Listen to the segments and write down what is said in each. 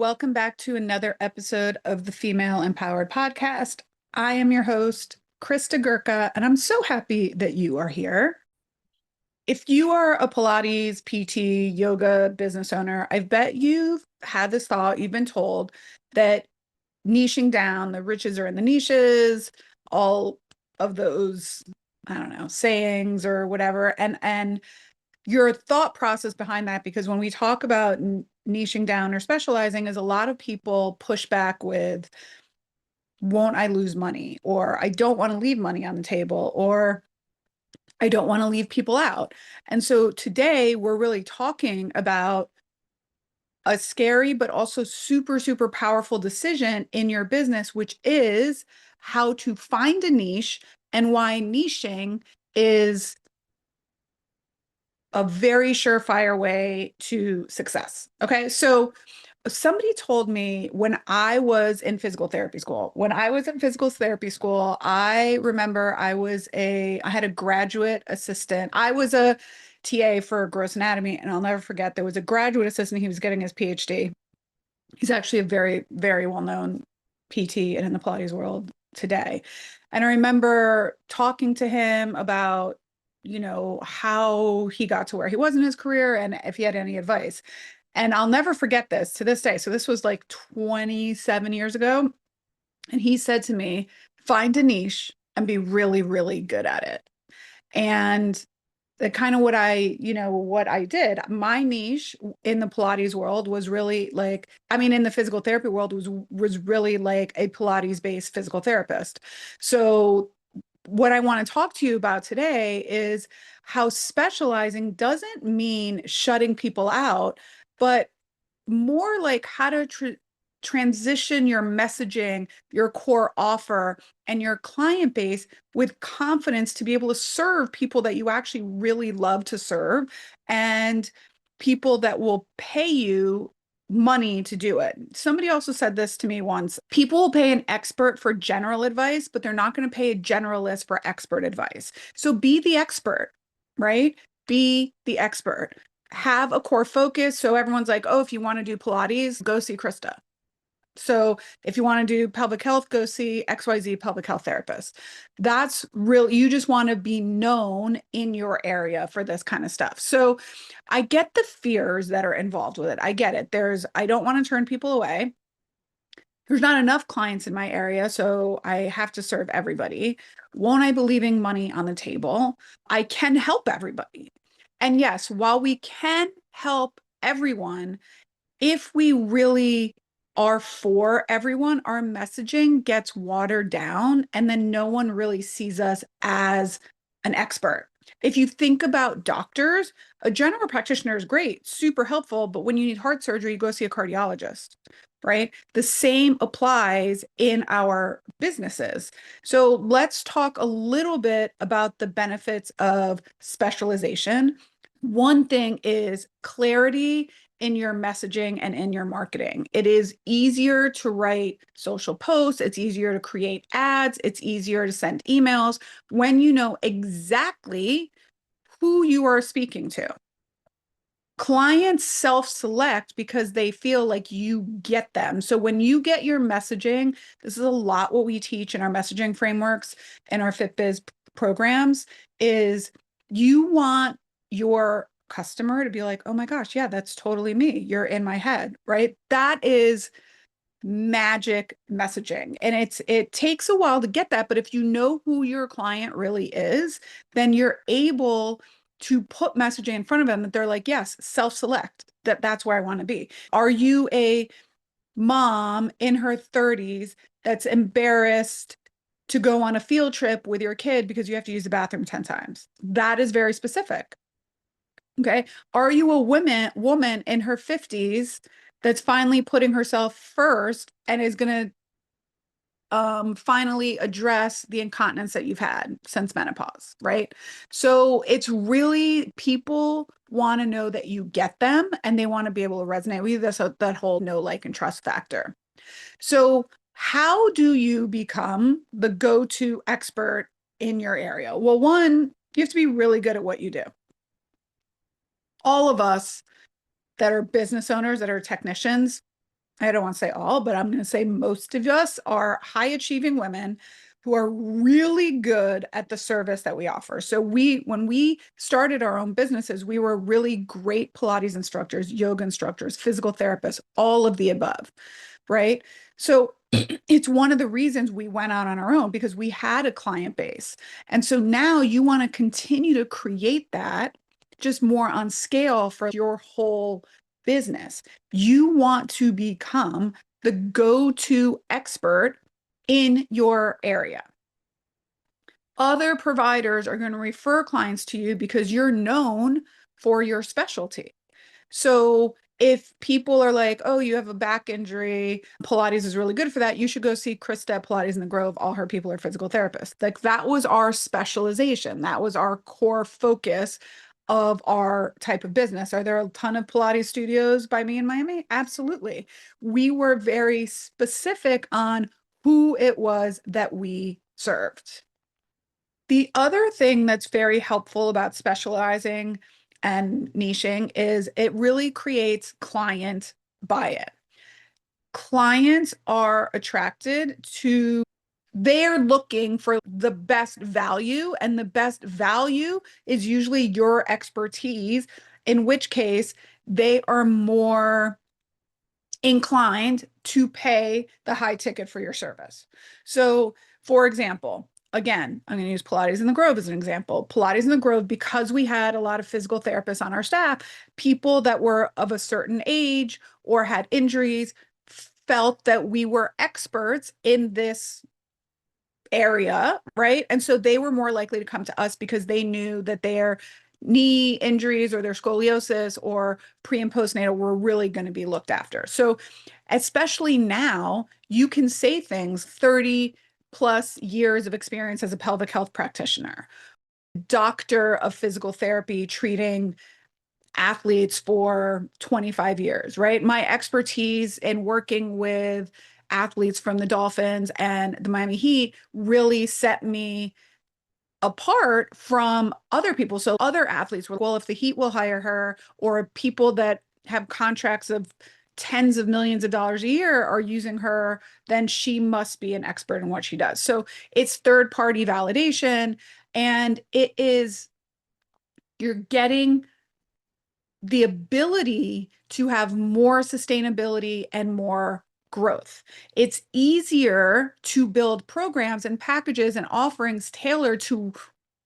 welcome back to another episode of the Female Empowered Podcast. I am your host, Christa Gurka, and I'm so happy that you are here. If you are a Pilates, PT, yoga business owner, I bet you've had this thought, you've been told that niching down, the riches are in the niches, all of those, I don't know, sayings or whatever. And your thought process behind that, because when we talk about niching down or specializing, is a lot of people push back with, won't I lose money? Or I don't want to leave money on the table, or I don't want to leave people out. And so today we're really talking about a scary, but also super, super powerful decision in your business, which is how to find a niche and why niching is a very surefire way to success. Okay. So somebody told me when I was in physical therapy school, I remember I had a graduate assistant. I was a TA for gross anatomy, and I'll never forget, there was a graduate assistant. He was getting his PhD. He's actually a very, very well-known PT and in the Pilates world today. And I remember talking to him about, how he got to where he was in his career and if he had any advice. And I'll never forget this to this day. So this was like 27 years ago. And he said to me, find a niche and be really, really good at it. And the kind of what I did. My niche in the Pilates world was really like, in the physical therapy world was really like a Pilates-based physical therapist. So what I want to talk to you about today is how specializing doesn't mean shutting people out, but more like how to transition your messaging, your core offer, and your client base with confidence to be able to serve people that you actually really love to serve and people that will pay you money to do it. Somebody also said this to me once. People will pay an expert for general advice, but they're not going to pay a generalist for expert advice. So be the expert, right? Be the expert. Have a core focus. So everyone's like, oh, if you want to do Pilates, go see Christa. So if you want to do pelvic health, go see XYZ pelvic health therapist. That's real. You just want to be known in your area for this kind of stuff. So I get the fears that are involved with it. I get it. I don't want to turn people away. There's not enough clients in my area, so I have to serve everybody. Won't I be leaving money on the table? I can help everybody. And yes, while we can help everyone, if we really are for everyone, our messaging gets watered down, and then no one really sees us as an expert. If you think about doctors, a general practitioner is great, super helpful, but when you need heart surgery, you go see a cardiologist, right? The same applies in our businesses. So let's talk a little bit about the benefits of specialization. One thing is clarity in your messaging and in your marketing. It is easier to write social posts. It's easier to create ads. It's easier to send emails when you know exactly who you are speaking to. Clients self-select because they feel like you get them. So when you get your messaging, this is a lot what we teach in our messaging frameworks and our FitBiz programs, is you want your customer to be like, oh my gosh, yeah, that's totally me. You're in my head, right? That is magic messaging. And it takes a while to get that, but if you know who your client really is, then you're able to put messaging in front of them that they're like, yes, self-select, that's where I want to be. Are you a mom in her 30s that's embarrassed to go on a field trip with your kid because you have to use the bathroom 10 times? That is very specific. Okay. Are you a woman in her 50s that's finally putting herself first and is going to finally address the incontinence that you've had since menopause, right? So it's really, people want to know that you get them and they want to be able to resonate with you. That's that whole know, like, and trust factor. So how do you become the go-to expert in your area? Well, one, you have to be really good at what you do. All of us that are business owners, that are technicians, I don't want to say all, but I'm going to say most of us are high achieving women who are really good at the service that we offer. So when we started our own businesses, we were really great Pilates instructors, yoga instructors, physical therapists, all of the above, right? So it's one of the reasons we went out on our own because we had a client base. And so now you want to continue to create that just more on scale for your whole business. You want to become the go-to expert in your area. Other providers are going to refer clients to you because you're known for your specialty. So if people are like, oh, you have a back injury, Pilates is really good for that, you should go see Christa at Pilates in the Grove. All her people are physical therapists. Like that was our specialization. That was our core focus of our type of business. Are there a ton of Pilates studios by me in Miami? Absolutely. We were very specific on who it was that we served. The other thing that's very helpful about specializing and niching is it really creates client buy-in. Clients are attracted to, they're looking for the best value, and the best value is usually your expertise, in which case they are more inclined to pay the high ticket for your service. So, for example, again, I'm going to use Pilates in the Grove as an example. Pilates in the Grove, because we had a lot of physical therapists on our staff, people that were of a certain age or had injuries felt that we were experts in this area, right? And so they were more likely to come to us because they knew that their knee injuries or their scoliosis or pre and postnatal were really going to be looked after. So especially now, you can say things 30 plus years of experience as a pelvic health practitioner, doctor of physical therapy treating athletes for 25 years, right? My expertise in working with athletes from the Dolphins and the Miami Heat really set me apart from other people. So other athletes were, well, if the Heat will hire her, or people that have contracts of tens of millions of dollars a year are using her, then she must be an expert in what she does. So it's third party validation, and it is, you're getting the ability to have more sustainability and more growth. It's easier to build programs and packages and offerings tailored to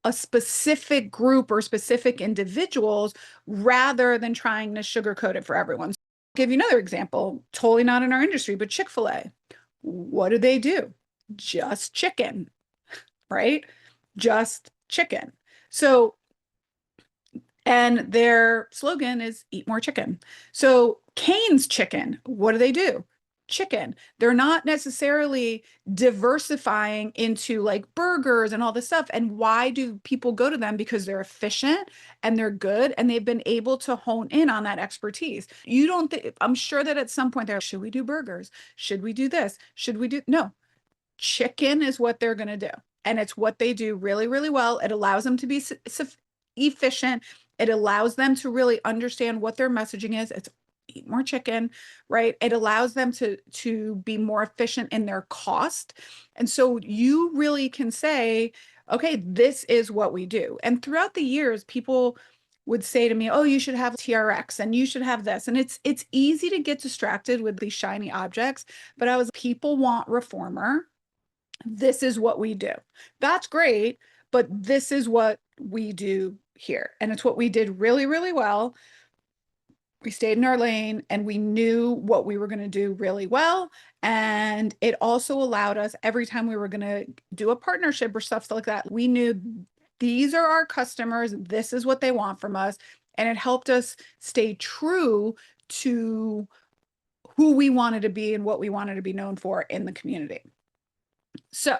a specific group or specific individuals rather than trying to sugarcoat it for everyone. So I'll give you another example, totally not in our industry, but Chick-fil-A. What do? Just chicken, right? Just chicken. So and their slogan is eat more chicken. So Cane's chicken, what do? Chicken. They're not necessarily diversifying into like burgers and all this stuff. And why do people go to them? Because they're efficient and they're good and they've been able to hone in on that expertise. You don't think, I'm sure that at some point they're, should we do burgers? Should we do this? Should we do? No, chicken is what they're going to do. And it's what they do really, really well. It allows them to be efficient. It allows them to really understand what their messaging is. It's eat more chicken, right? It allows them to be more efficient in their cost. And so you really can say, okay, this is what we do. And throughout the years, people would say to me, oh, you should have TRX and you should have this. And it's easy to get distracted with these shiny objects, but I was, people want reformer. This is what we do. That's great, but this is what we do here. And it's what we did really, really well. We stayed in our lane and we knew what we were going to do really well. And it also allowed us, every time we were going to do a partnership or stuff like that, we knew these are our customers. This is what they want from us. And it helped us stay true to who we wanted to be and what we wanted to be known for in the community. So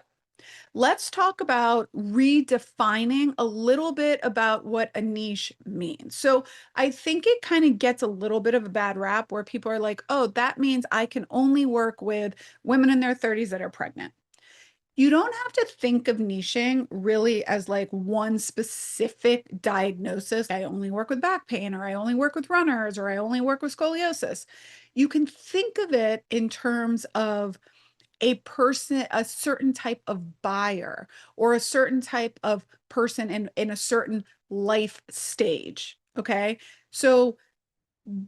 let's talk about redefining a little bit about what a niche means. So I think it kind of gets a little bit of a bad rap where people are like, oh, that means I can only work with women in their 30s that are pregnant. You don't have to think of niching really as like one specific diagnosis. I only work with back pain, or I only work with runners, or I only work with scoliosis. You can think of it in terms of a person, a certain type of buyer, or a certain type of person in a certain life stage. Okay. So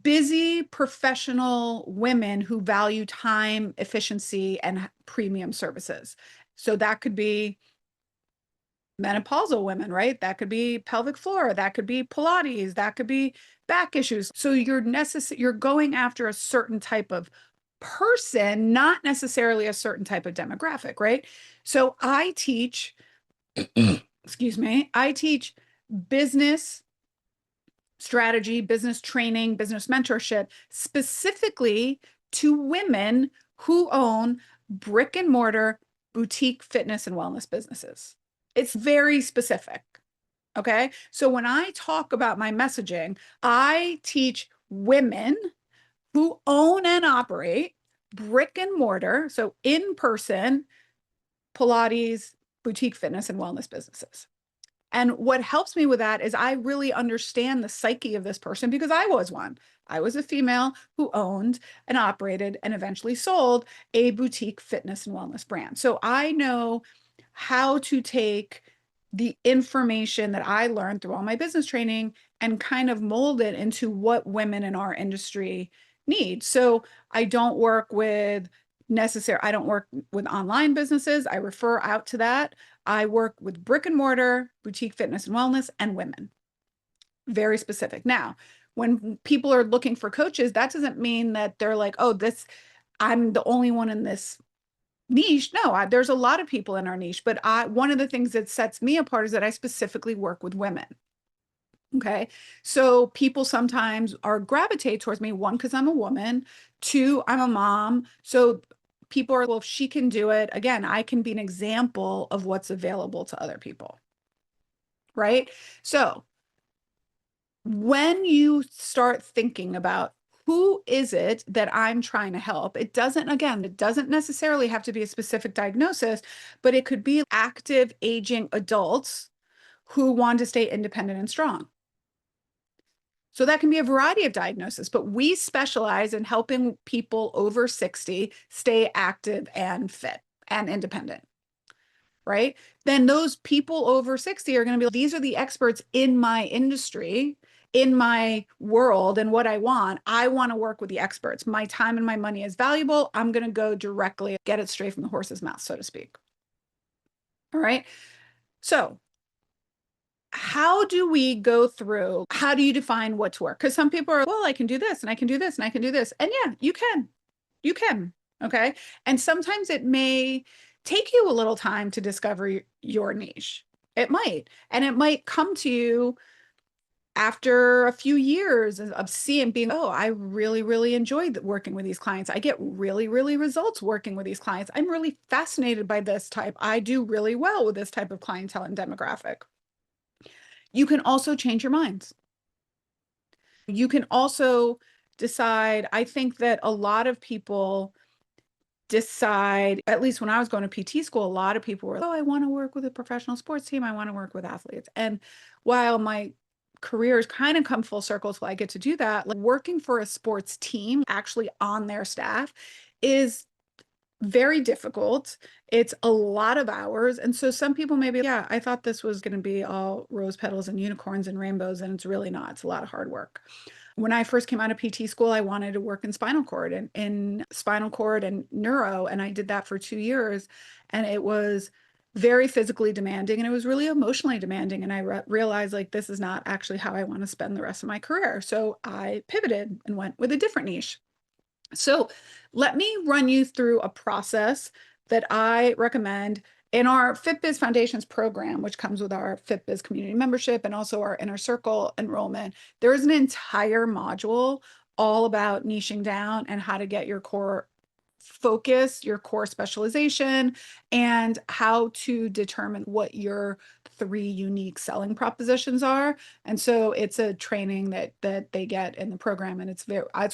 busy professional women who value time, efficiency, and premium services. So that could be menopausal women, right? That could be pelvic floor, that could be Pilates, that could be back issues. So you're going after a certain type of person, not necessarily a certain type of demographic, right? So I teach, excuse me, I teach business strategy, business training, business mentorship, specifically to women who own brick and mortar boutique fitness and wellness businesses. It's very specific. Okay. So when I talk about my messaging, I teach women who own and operate brick and mortar, so in person Pilates, boutique fitness, and wellness businesses. And what helps me with that is I really understand the psyche of this person because I was one. I was a female who owned and operated and eventually sold a boutique fitness and wellness brand. So I know how to take the information that I learned through all my business training and kind of mold it into what women in our industry need. So I don't work with online businesses. I refer out to that. I work with brick and mortar, boutique fitness and wellness, and women. Very specific. Now, when people are looking for coaches, that doesn't mean that they're like, oh, I'm the only one in this niche. No, there's a lot of people in our niche, but one of the things that sets me apart is that I specifically work with women. Okay. So people sometimes are gravitate towards me, one, because I'm a woman, two, I'm a mom. So people are, well, if she can do it, again, I can be an example of what's available to other people. Right. So when you start thinking about who is it that I'm trying to help, it doesn't necessarily have to be a specific diagnosis, but it could be active aging adults who want to stay independent and strong. So that can be a variety of diagnoses, but we specialize in helping people over 60 stay active and fit and independent, right? Then those people over 60 are going to be, these are the experts in my industry, in my world, and what I want. I want to work with the experts. My time and my money is valuable. I'm going to go directly get it straight from the horse's mouth, so to speak. All right. So how do we go through? How do you define what's work? Because some people are, well, I can do this and I can do this and I can do this. And yeah, you can. You can. Okay. And sometimes it may take you a little time to discover your niche. It might. And it might come to you after a few years of seeing being, oh, I really, really enjoyed working with these clients. I get really, really results working with these clients. I'm really fascinated by this type. I do really well with this type of clientele and demographic. You can also change your minds. You can also decide. I think that a lot of people decide, at least when I was going to PT school, a lot of people were, oh, I want to work with a professional sports team. I want to work with athletes. And while my career has kind of come full circle, so I get to do that, like working for a sports team actually on their staff is very difficult. It's a lot of hours. And so some people may be, yeah, I thought this was going to be all rose petals and unicorns and rainbows, and it's really not. It's a lot of hard work. When I first came out of PT school, I wanted to work in spinal cord and in spinal cord and neuro. And I did that for 2 years. And it was very physically demanding and it was really emotionally demanding. And I realized like this is not actually how I want to spend the rest of my career. So I pivoted and went with a different niche. So let me run you through a process that I recommend in our FitBiz Foundations program, which comes with our FitBiz community membership and also our Inner Circle enrollment. There is an entire module all about niching down and how to get your core focus, your core specialization, and how to determine what your 3 unique selling propositions are. And so it's a training that they get in the program. And it's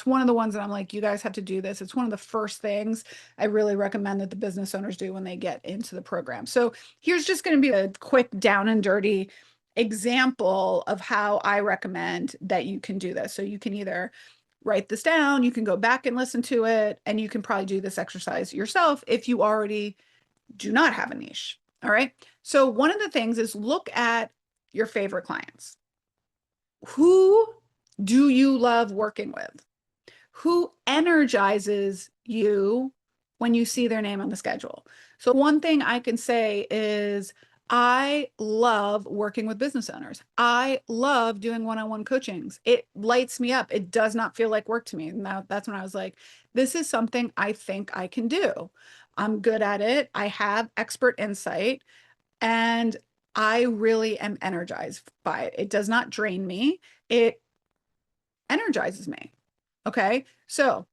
one of the ones that I'm like, you guys have to do this. It's one of the first things I really recommend that the business owners do when they get into the program. So here's just going to be a quick down and dirty example of how I recommend that you can do this. So you can either write this down, you can go back and listen to it, and you can probably do this exercise yourself if you already do not have a niche. All right. So one of the things is look at your favorite clients. Who do you love working with? Who energizes you when you see their name on the schedule? So one thing I can say is I love working with business owners. I love doing one-on-one coachings. It lights me up. It does not feel like work to me. And that's when I was like, this is something I think I can do. I'm good at it. I have expert insight and I really am energized by it. It does not drain me. It energizes me. Okay. So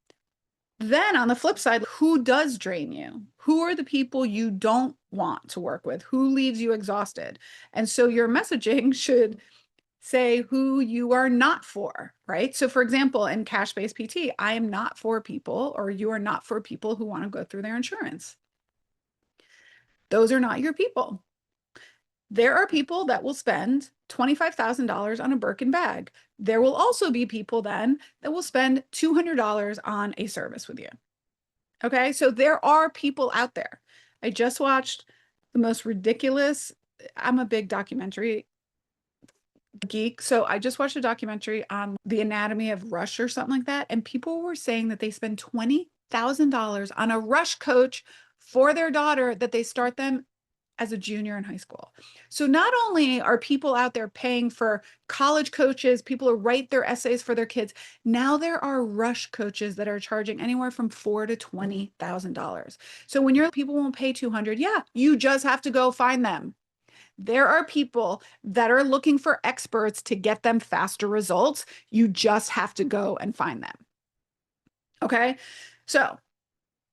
then on the flip side, who does drain you? Who are the people you don't want to work with? Who leaves you exhausted? And so your messaging should say who you are not for, right? So for example, in cash-based PT, I am not for people, or you are not for people who want to go through their insurance. Those are not your people. There are people that will spend $25,000 on a Birkin bag. There will also be people then that will spend $200 on a service with you. Okay, so there are people out there. I just watched the most ridiculous, I'm a big documentary geek, so I just watched a documentary on the anatomy of Rush or something like that, and people were saying that they spend $20,000 on a Rush coach for their daughter that they start them as a junior in high school. So not only are people out there paying for college coaches, people who write their essays for their kids, now there are Rush coaches that are charging anywhere from $4,000 to $20,000. So when you're people won't pay 200, yeah, you just have to go find them. There are people that are looking for experts to get them faster results. You just have to go and find them. Okay. So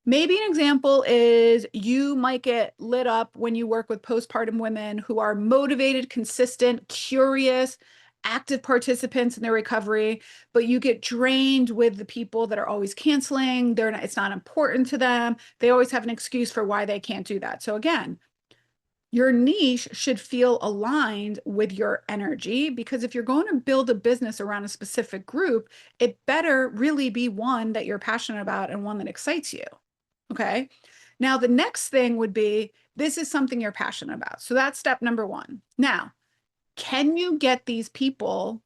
maybe an example is you might get lit up when you work with postpartum women who are motivated, consistent, curious, active participants in their recovery, but you get drained with the people that are always canceling. It's not important to them. They always have an excuse for why they can't do that. So again, your niche should feel aligned with your energy, because if you're going to build a business around a specific group, it better really be one that you're passionate about and one that excites you. Okay. Now, the next thing would be, this is something you're passionate about. So that's step number one. Now, can you get these people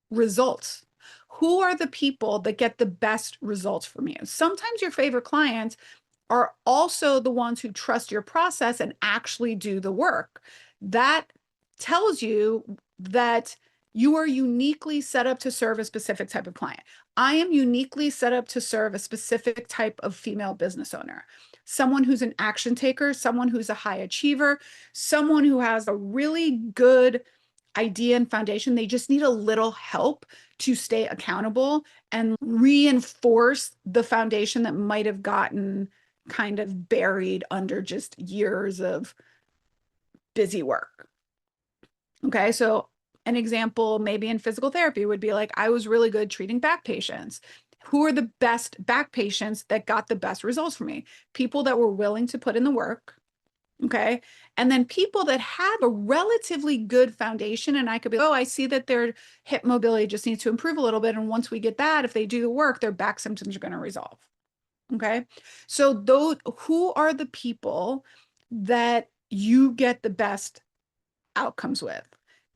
results? Who are the people that get the best results from you? Sometimes your favorite clients are also the ones who trust your process and actually do the work. That tells you that you are uniquely set up to serve a specific type of client. I am uniquely set up to serve a specific type of female business owner, someone who's an action taker, someone who's a high achiever, someone who has a really good idea and foundation. They just need a little help to stay accountable and reinforce the foundation that might have gotten kind of buried under just years of busy work. Okay, so an example maybe in physical therapy would be like, I was really good treating back patients. Who are the best back patients that got the best results for me? People that were willing to put in the work. Okay. And then people that have a relatively good foundation, and I could be, oh, I see that their hip mobility just needs to improve a little bit. And once we get that, if they do the work, their back symptoms are going to resolve. Okay. So those, who are the people that you get the best outcomes with?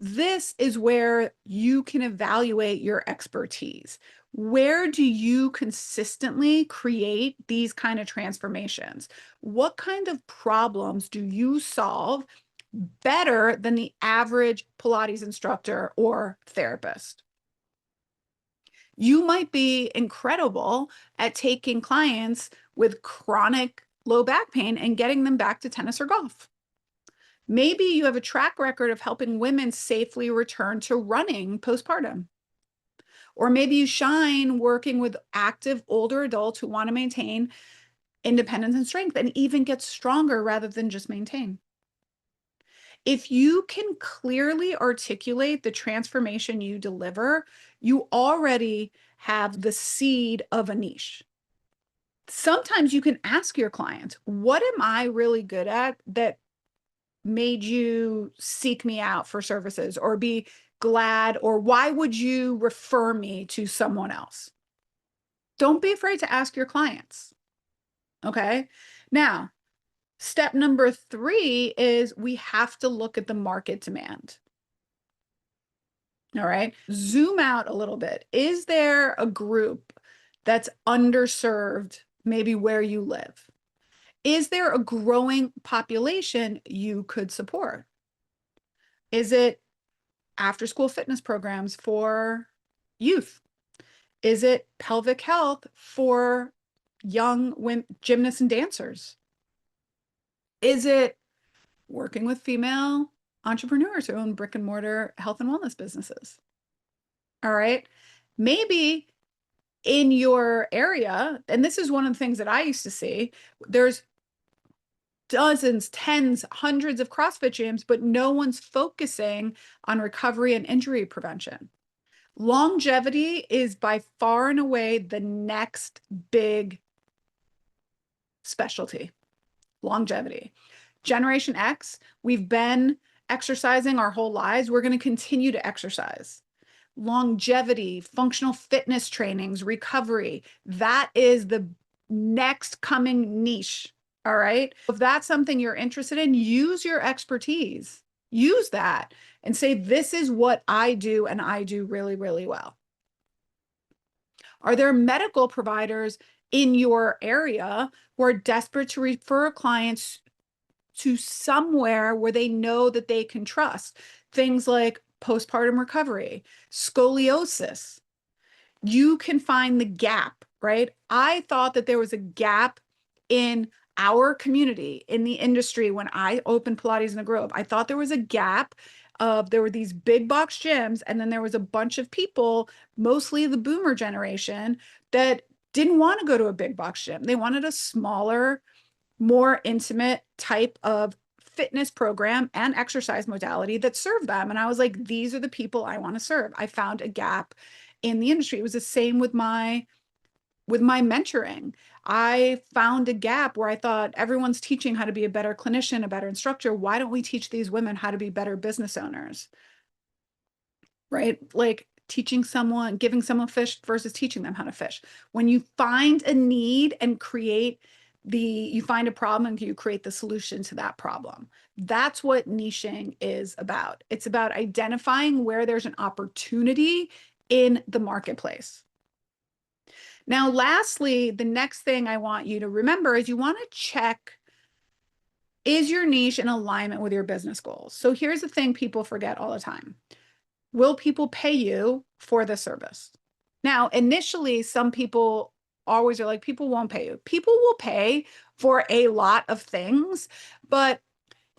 This is where you can evaluate your expertise. Where do you consistently create these kind of transformations? What kind of problems do you solve better than the average Pilates instructor or therapist? You might be incredible at taking clients with chronic low back pain and getting them back to tennis or golf. Maybe you have a track record of helping women safely return to running postpartum. Or maybe you shine working with active older adults who want to maintain independence and strength and even get stronger rather than just maintain. If you can clearly articulate the transformation you deliver, you already have the seed of a niche. Sometimes you can ask your clients, what am I really good at that made you seek me out for services or be glad, or why would you refer me to someone else? Don't be afraid to ask your clients. Okay. Now, step number 3 is we have to look at the market demand. All right. Zoom out a little bit. Is there a group that's underserved, maybe where you live? Is there a growing population you could support? Is it after school fitness programs for youth? Is it pelvic health for young women, gymnasts and dancers? Is it working with female entrepreneurs who own brick and mortar health and wellness businesses? All right. Maybe in your area, and this is one of the things that I used to see, there's dozens, tens, hundreds of CrossFit gyms, but no one's focusing on recovery and injury prevention. Longevity is by far and away the next big specialty. Longevity. Generation X, we've been exercising our whole lives. We're going to continue to exercise. Longevity, functional fitness trainings, recovery, that is the next coming niche. All right. If that's something you're interested in, use your expertise. Use that and say, this is what I do, and I do really, really well. Are there medical providers in your area who are desperate to refer clients to somewhere where they know that they can trust? Things like postpartum recovery, scoliosis. You can find the gap, right? I thought that there was a gap in our community, in the industry, when I opened Pilates in the Grove. I thought there was a gap of, there were these big box gyms, and then there was a bunch of people, mostly the boomer generation, that didn't want to go to a big box gym. They wanted a smaller, more intimate type of fitness program and exercise modality that served them. And I was like, these are the people I want to serve. I found a gap in the industry. It was the same with my mentoring. I found a gap where I thought, everyone's teaching how to be a better clinician, a better instructor. Why don't we teach these women how to be better business owners? Right? Like teaching someone, giving someone fish versus teaching them how to fish. When you find a need and you find a problem and you create the solution to that problem. That's what niching is about. It's about identifying where there's an opportunity in the marketplace. Now, lastly, the next thing I want you to remember is you want to check, is your niche in alignment with your business goals? So here's the thing people forget all the time. Will people pay you for the service? Now, initially, some people always are like, people won't pay you. People will pay for a lot of things, but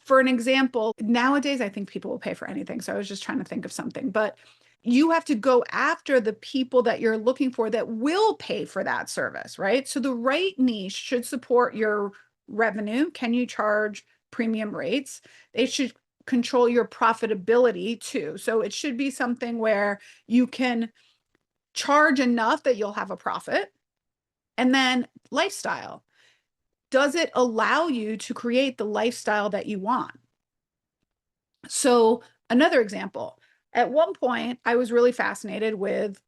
for an example, nowadays, I think people will pay for anything. So I was just trying to think of something, but you have to go after the people that you're looking for that will pay for that service, right? So the right niche should support your revenue. Can you charge premium rates? They should control your profitability too. So it should be something where you can charge enough that you'll have a profit. And then lifestyle. Does it allow you to create the lifestyle that you want? So another example, at one point, I was really fascinated with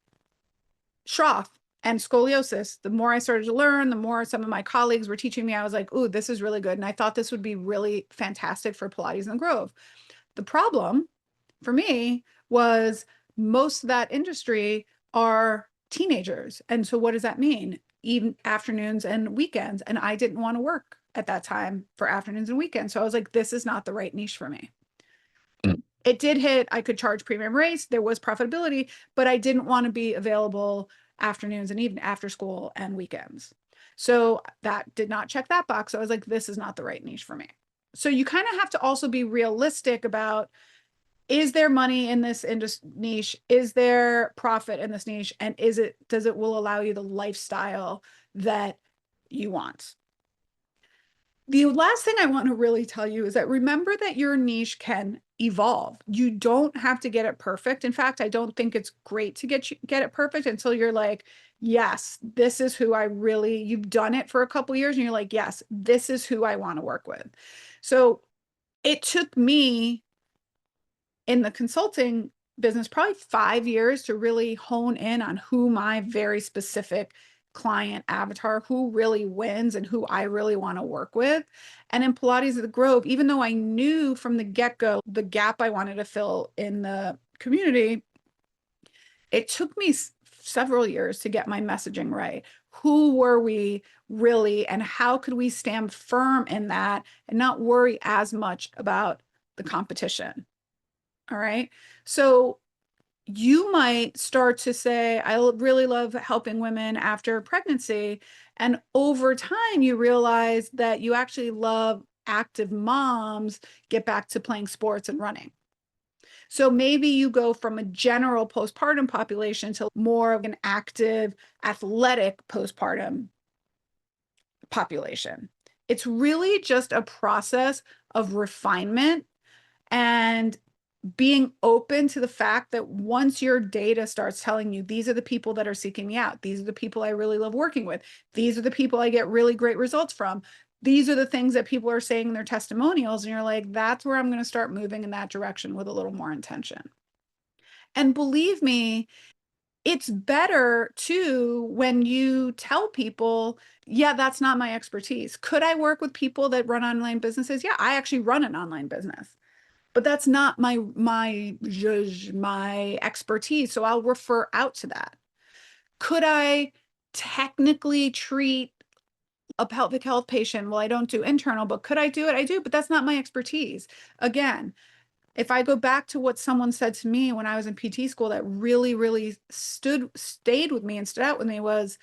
Schroff and scoliosis. The more I started to learn, the more some of my colleagues were teaching me, I was like, ooh, this is really good. And I thought this would be really fantastic for Pilates in the Grove. The problem for me was most of that industry are teenagers. And so what does that mean? Even afternoons and weekends. And I didn't want to work at that time for afternoons and weekends. So I was like, this is not the right niche for me. It did hit, I could charge premium rates. There was profitability, but I didn't want to be available afternoons and even after school and weekends. So that did not check that box. So I was like, this is not the right niche for me. So you kind of have to also be realistic about, is there money in this niche? Is there profit in this niche? And does it will allow you the lifestyle that you want? The last thing I want to really tell you is that remember that your niche can evolve. You don't have to get it perfect. In fact, I don't think it's great to get it perfect until you're like, yes, this is who I really, you've done it for a couple years and you're like, yes, this is who I want to work with. So it took me in the consulting business probably 5 years to really hone in on who my very specific client avatar, who really wins and who I really want to work with. And in Pilates of the Grove, even though I knew from the get-go the gap I wanted to fill in the community, it took me several years to get my messaging right. Who were we really, and how could we stand firm in that and not worry as much about the competition? All right. So you might start to say, I really love helping women after pregnancy. And over time, you realize that you actually love active moms get back to playing sports and running. So maybe you go from a general postpartum population to more of an active, athletic postpartum population. It's really just a process of refinement and being open to the fact that once your data starts telling you these are the people that are seeking me out, these are the people I really love working with, these are the people I get really great results from, these are the things that people are saying in their testimonials, and you're like, that's where I'm going to start moving in that direction with a little more intention. And believe me, it's better too when you tell people, yeah, that's not my expertise. Could I work with people that run online businesses? Yeah, I actually run an online business, but that's not my expertise, so I'll refer out to that. Could I technically treat a pelvic health patient? Well, I don't do internal, but could I do it? I do, but that's not my expertise. Again, if I go back to what someone said to me when I was in PT school that really, really stayed with me and stood out with me was,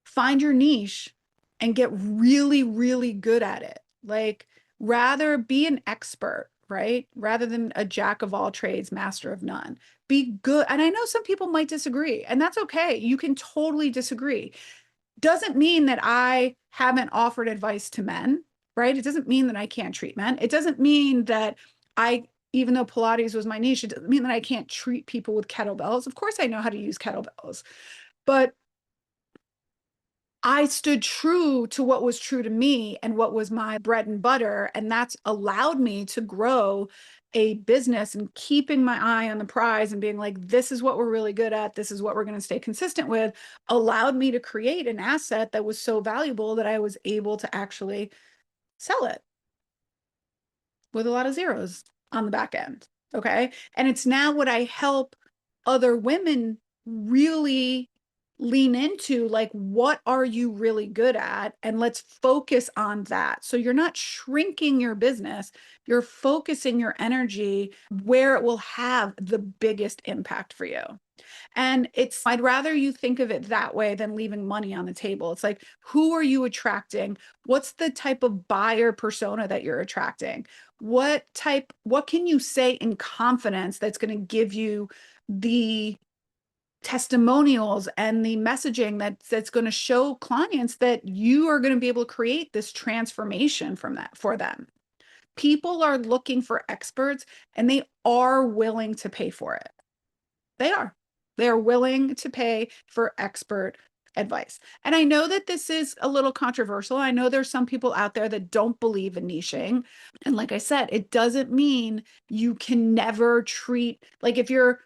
find your niche and get really, really good at it. Like, rather be an expert, right? Rather than a jack of all trades, master of none. Be good. And I know some people might disagree, and that's okay. You can totally disagree. Doesn't mean that I haven't offered advice to men, right? It doesn't mean that I can't treat men. It doesn't mean that even though Pilates was my niche, it doesn't mean that I can't treat people with kettlebells. Of course, I know how to use kettlebells, but I stood true to what was true to me and what was my bread and butter. And that's allowed me to grow a business and keeping my eye on the prize and being like, this is what we're really good at. This is what we're going to stay consistent with, allowed me to create an asset that was so valuable that I was able to actually sell it with a lot of zeros on the back end. Okay. And it's now what I help other women really lean into, like, what are you really good at? And let's focus on that. So you're not shrinking your business, you're focusing your energy where it will have the biggest impact for you. And I'd rather you think of it that way than leaving money on the table. It's like, who are you attracting? What's the type of buyer persona that you're attracting? What can you say in confidence that's going to give you the testimonials and the messaging that's going to show clients that you are going to be able to create this transformation from that for them? People are looking for experts and they are willing to pay for it. They are. They're willing to pay for expert advice. And I know that this is a little controversial. I know there's some people out there that don't believe in niching. And like I said, it doesn't mean you can never treat, like, if your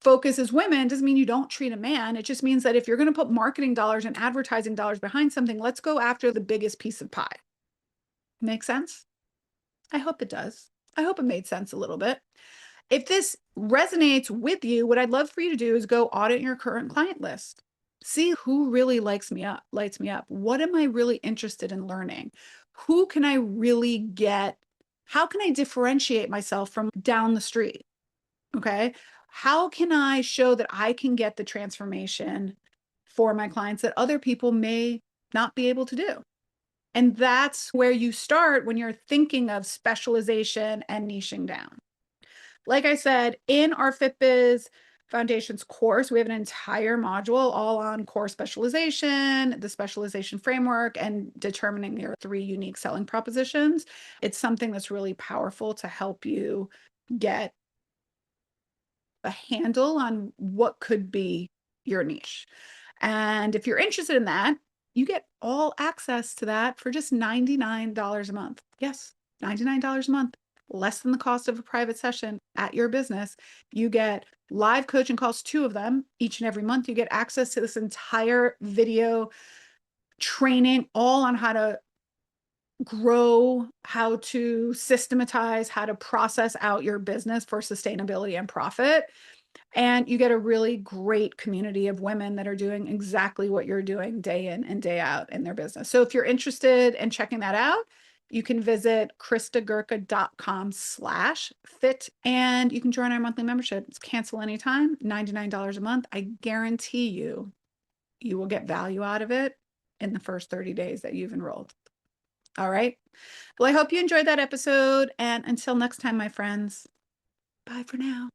focus is women, doesn't mean you don't treat a man. It just means that if you're going to put marketing dollars and advertising dollars behind something, let's go after the biggest piece of pie. Make sense? I hope it does. I hope it made sense a little bit. If this resonates with you, what I'd love for you to do is go audit your current client list. See who really lights me up. What am I really interested in learning? Who can I really get? How can I differentiate myself from down the street? Okay. How can I show that I can get the transformation for my clients that other people may not be able to do? And that's where you start when you're thinking of specialization and niching down. Like I said, in our FitBiz Foundations course. We have an entire module all on core specialization, the specialization framework, and determining your 3 unique selling propositions. It's something that's really powerful to help you get a handle on what could be your niche. And if you're interested in that, you get all access to that for just $99 a month. Yes, $99 a month, less than the cost of a private session at your business. You get live coaching calls, 2 of them each and every month. You get access to this entire video training, all on how to grow, how to systematize, how to process out your business for sustainability and profit. And you get a really great community of women that are doing exactly what you're doing day in and day out in their business. So if you're interested in checking that out, you can visit christagurka.com/fit and you can join our monthly membership. It's cancel anytime, $99 a month. I guarantee you, you will get value out of it in the first 30 days that you've enrolled. All right. Well, I hope you enjoyed that episode. And until next time, my friends, bye for now.